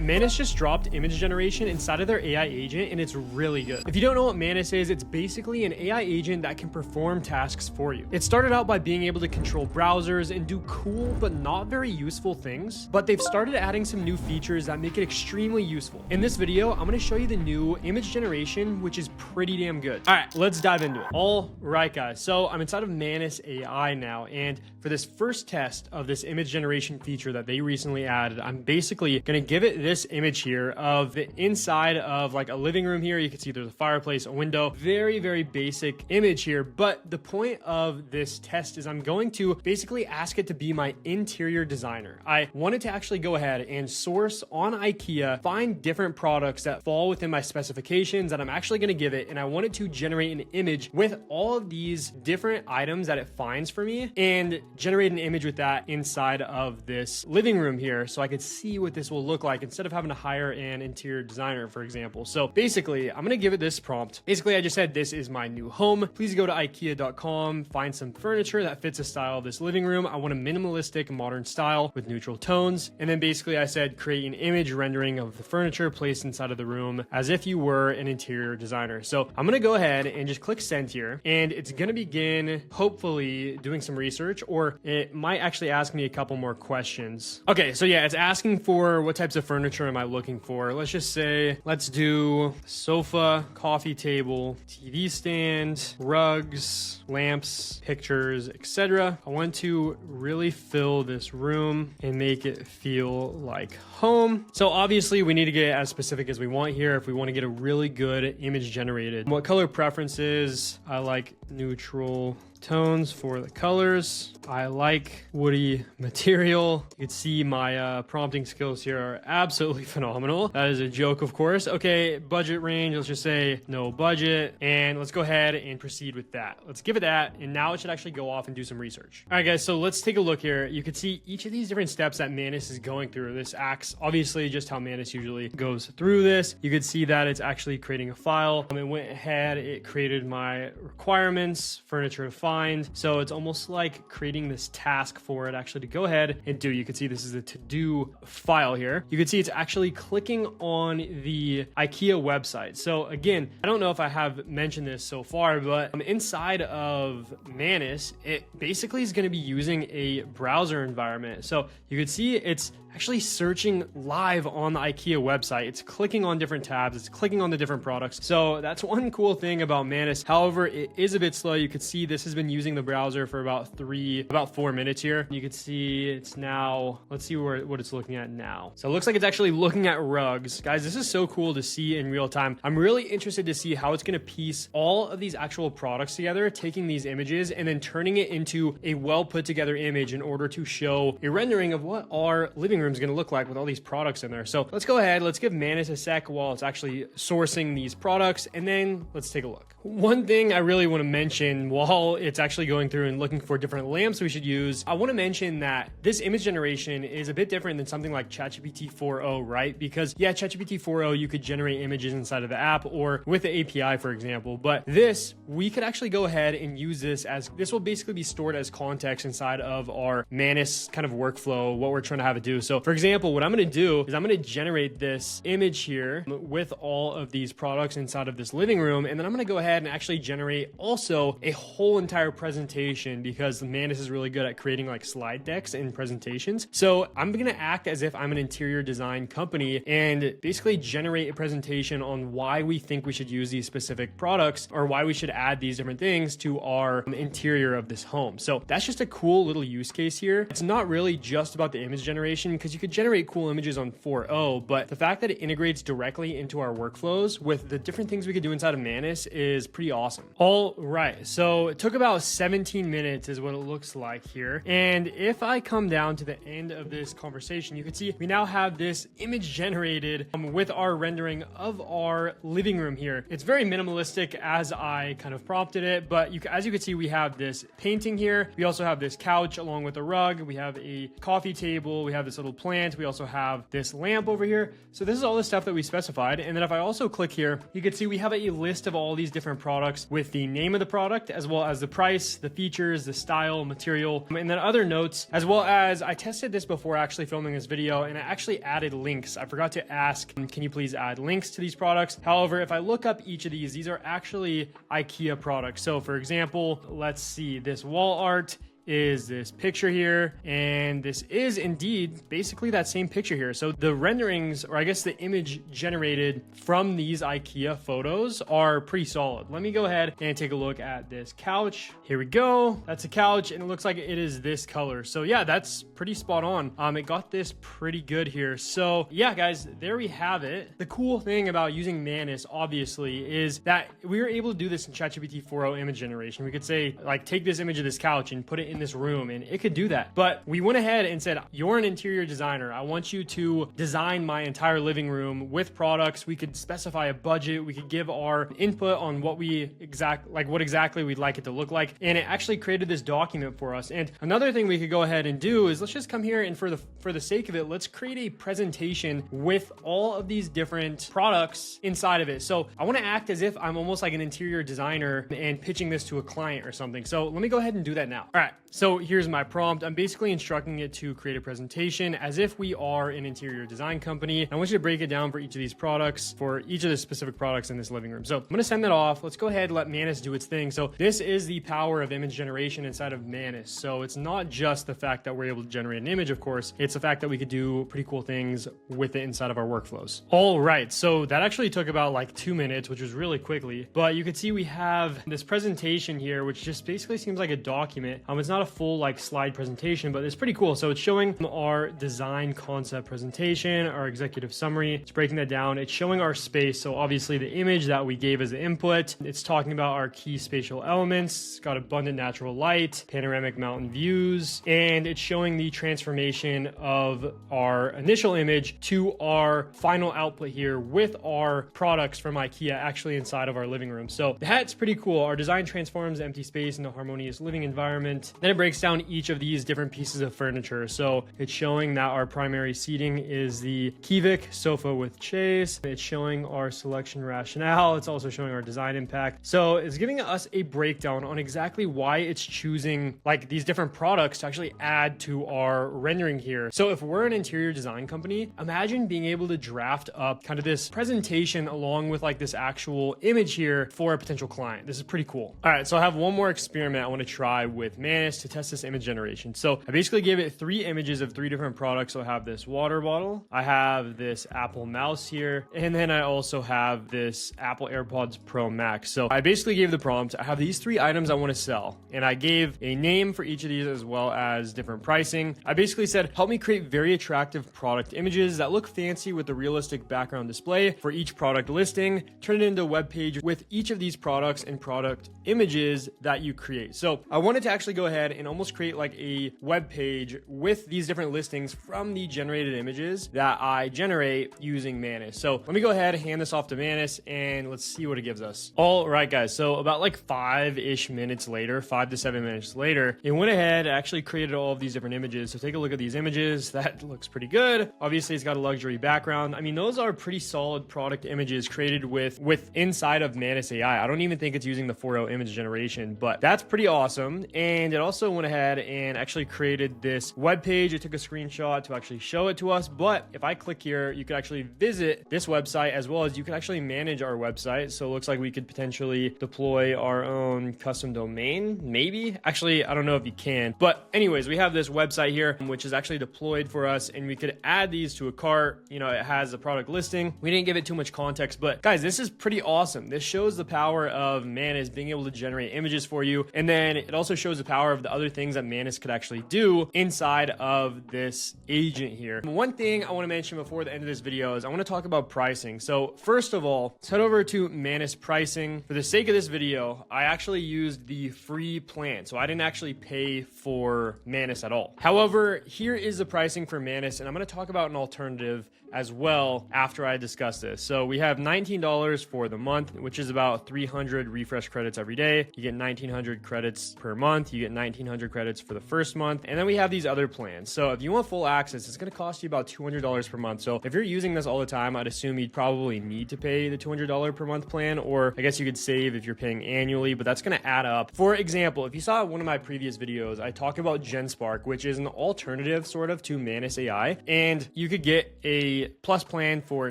Manus just dropped image generation inside of their AI agent, and it's really good. If you don't know what Manus is, it's basically an AI agent that can perform tasks for you. It started out by being able to control browsers and do cool but not very useful things, but they've started adding some new features that make it extremely useful. In this video, I'm going to show you the new image generation, which is pretty damn good. All right, let's dive into it. All right, guys. So I'm inside of Manus AI now, and for this first test of this image generation feature that they recently added, I'm basically going to give it this image here of the inside of like a living room here. You can see there's a fireplace, a window, very, very basic image here. But the point of this test is I'm going to basically ask it to be my interior designer. I wanted to actually go ahead and source on IKEA, find different products that fall within my specifications that I'm actually going to give it. And I wanted to generate an image with all of these different items that it finds for me and generate an image with that inside of this living room here so I could see what this will look like instead of having to hire an interior designer, for example. So basically, I'm going to give it this prompt. Basically, I just said, this is my new home. Please go to IKEA.com, find some furniture that fits the style of this living room. I want a minimalistic modern style with neutral tones. And then basically I said, create an image rendering of the furniture placed inside of the room as if you were an interior designer. So I'm going to go ahead and just click send here, and it's going to begin hopefully doing some research, or it might actually ask me a couple more questions. Okay, so yeah, it's asking for what types of furniture am I looking for. Let's just say, let's do sofa, coffee table, TV stand, rugs, lamps, pictures, etc. I want to really fill this room and make it feel like home. So obviously we need to get as specific as we want here if we want to get a really good image generated. What color preferences? I like neutral tones for the colors. I like woody material. You can see my prompting skills here are absolutely phenomenal. That is a joke, of course. Okay, budget range, let's just say no budget, and let's go ahead and proceed with that. Let's give it that, and now it should actually go off and do some research. All right, guys, so let's take a look here. You can see each of these different steps that Manus is going through. This acts obviously just how Manus usually goes through this. You can see that it's actually creating a file. It went ahead, it created my requirements, furniture to find. So it's almost like creating this task for it actually to go ahead and do. You can see this is a to-do file here. You can see it's actually clicking on the IKEA website. So again, I don't know if I have mentioned this so far, but inside of Manus, it basically is going to be using a browser environment. So you can see it's actually searching live on the IKEA website. It's clicking on different tabs. It's clicking on the different products. So that's one cool thing about Manus. However, it is a bit slow. You can see this has been using the browser for about 4 minutes here. You can see it's now, let's see what it's looking at now. So it looks like it's actually looking at rugs. Guys, this is so cool to see in real time. I'm really interested to see how it's going to piece all of these actual products together, taking these images and then turning it into a well put together image in order to show a rendering of what our living room is going to look like with all these products in there. So let's go ahead. Let's give Manus a sec while it's actually sourcing these products, and then let's take a look. One thing I really want to mention while it's actually going through and looking for different lamps we should use, I want to mention that this image generation is a bit different than something like ChatGPT 4.0, right? Because yeah, ChatGPT 4.0, you could generate images inside of the app or with the API, for example. But this, we could actually go ahead and use this as, this will basically be stored as context inside of our Manus kind of workflow, what we're trying to have it do. So for example, what I'm going to do is I'm going to generate this image here with all of these products inside of this living room. And then I'm going to go ahead and actually generate also a whole entire presentation, because Manus is really good at creating like slide decks and presentations. So I'm going to act as if I'm an interior design company and basically generate a presentation on why we think we should use these specific products or why we should add these different things to our interior of this home. So that's just a cool little use case here. It's not really just about the image generation, because you could generate cool images on 4.0, but the fact that it integrates directly into our workflows with the different things we could do inside of Manus is pretty awesome. All right, so it took about 17 minutes is what it looks like here. And if I come down to the end of this conversation, you can see we now have this image generated with our rendering of our living room here. It's very minimalistic as I kind of prompted it, but as you can see, we have this painting here. We also have this couch along with a rug. We have a coffee table. We have this little plant. We also have this lamp over here. So this is all the stuff that we specified. And then if I also click here, you can see we have a list of all these different different products with the name of the product, as well as the price, the features, the style, material, and then other notes, as well as I tested this before actually filming this video, and I actually added links. I forgot to ask, can you please add links to these products? However, if I look up each of these are actually IKEA products. So for example, let's see, this wall art is this picture here, and this is indeed basically that same picture here. So the renderings, or I guess the image generated from these IKEA photos, are pretty solid. Let me go ahead and take a look at this couch. Here we go. That's a couch, and it looks like it is this color. So yeah, that's pretty spot on. It got this pretty good here. So yeah, guys, there we have it. The cool thing about using Manus, obviously, is that we were able to do this in ChatGPT 4.0 image generation. We could say, like, take this image of this couch and put it in this room, and it could do that. But we went ahead and said, you're an interior designer. I want you to design my entire living room with products. We could specify a budget. We could give our input on what exactly we'd like it to look like. And it actually created this document for us. And another thing we could go ahead and do is, let's just come here, and for the sake of it, let's create a presentation with all of these different products inside of it. So I want to act as if I'm almost like an interior designer and pitching this to a client or something. So let me go ahead and do that now. All right. So here's my prompt. I'm basically instructing it to create a presentation as if we are an interior design company. I want you to break it down for each of these products, for each of the specific products in this living room. So I'm going to send that off. Let's go ahead and let Manus do its thing. So this is the power of image generation inside of Manus. So it's not just the fact that we're able to generate an image, of course. It's the fact that we could do pretty cool things with it inside of our workflows. All right. So that actually took about like 2 minutes, which was really quickly. But you can see we have this presentation here, which just basically seems like a document. It's not a full like slide presentation, but it's pretty cool. So it's showing our design concept presentation, our executive summary. It's breaking that down. It's showing our space. So obviously the image that we gave as the input, it's talking about our key spatial elements. It's got abundant natural light, panoramic mountain views, and it's showing the transformation of our initial image to our final output here with our products from IKEA actually inside of our living room. So that's pretty cool. Our design transforms empty space into a harmonious living environment. Then it breaks down each of these different pieces of furniture. So it's showing that our primary seating is the Kivik sofa with chaise. It's showing our selection rationale. It's also showing our design impact. So it's giving us a breakdown on exactly why it's choosing like these different products to actually add to our rendering here. So if we're an interior design company, imagine being able to draft up kind of this presentation along with like this actual image here for a potential client. This is pretty cool. All right, so I have one more experiment I want to try with Manus to test this image generation. So I basically gave it 3 images of 3 different products. So I have this water bottle, I have this Apple mouse here, and then I also have this Apple AirPods Pro Max. So I basically gave the prompt, I have these 3 items I want to sell, and I gave a name for each of these as well as different pricing. I basically said, help me create very attractive product images that look fancy with a realistic background display for each product listing. Turn it into a web page with each of these products and product images that you create. So I wanted to actually go ahead and almost create like a web page with these different listings from the generated images that I generate using Manus. So let me go ahead and hand this off to Manus and let's see what it gives us. All right, guys. So about like 5-ish minutes later, 5 to 7 minutes later, it went ahead and actually created all of these different images. So take a look at these images. That looks pretty good. Obviously, it's got a luxury background. I mean, those are pretty solid product images created with inside of Manus AI. I don't even think it's using the 4.0 image generation, but that's pretty awesome. And it also went ahead and actually created this web page. It took a screenshot to actually show it to us. But if I click here, you could actually visit this website as well as you can actually manage our website. So it looks like we could potentially deploy our own custom domain, maybe. Actually, I don't know if you can. But anyways, we have this website here, which is actually deployed for us, and we could add these to a cart. You know, it has a product listing. We didn't give it too much context, but guys, this is pretty awesome. This shows the power of Manus being able to generate images for you. And then it also shows the power of the other things that Manus could actually do inside of this agent here. One thing I want to mention before the end of this video is I want to talk about pricing. So first of all, let's head over to Manus pricing. For the sake of this video, I actually used the free plan. So I didn't actually pay for Manus at all. However, here is the pricing for Manus, and I'm going to talk about an alternative as well after I discuss this. So we have $19 for the month, which is about 300 refresh credits every day. You get 1900 credits per month. You get 1900 credits for the first month. And then we have these other plans. So if you want full access, it's going to cost you about $200 per month. So if you're using this all the time, I'd assume you'd probably need to pay the $200 per month plan, or I guess you could save if you're paying annually, but that's going to add up. For example, if you saw one of my previous videos, I talk about Genspark, which is an alternative sort of to Manus AI, and you could get a plus plan for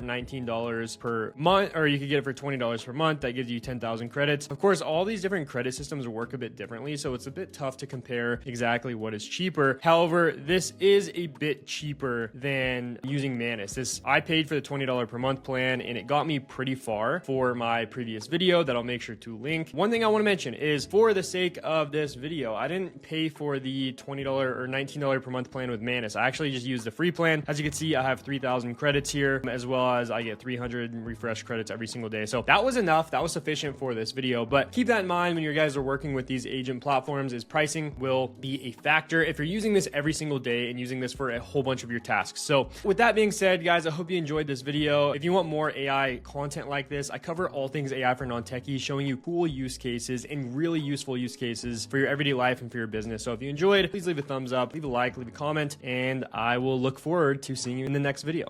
$19 per month, or you could get it for $20 per month. That gives you 10,000 credits. Of course, all these different credit systems work a bit differently, so it's a bit tough to compare exactly what is cheaper. However, this is a bit cheaper than using Manus. I paid for the $20 per month plan, and it got me pretty far for my previous video that I'll make sure to link. One thing I want to mention is, for the sake of this video, I didn't pay for the $20 or $19 per month plan with Manus. I actually just used the free plan. As you can see, I have 3,000 credits here, as well as I get 300 refresh credits every single day. So that was enough. That was sufficient for this video. But keep that in mind when you guys are working with these agent platforms, is pricing will be a factor if you're using this every single day and using this for a whole bunch of your tasks. So with that being said, guys, I hope you enjoyed this video. If you want more AI content like this, I cover all things AI for non-techies, showing you cool use cases and really useful use cases for your everyday life and for your business. So if you enjoyed, please leave a thumbs up, leave a like, leave a comment, and I will look forward to seeing you in the next video.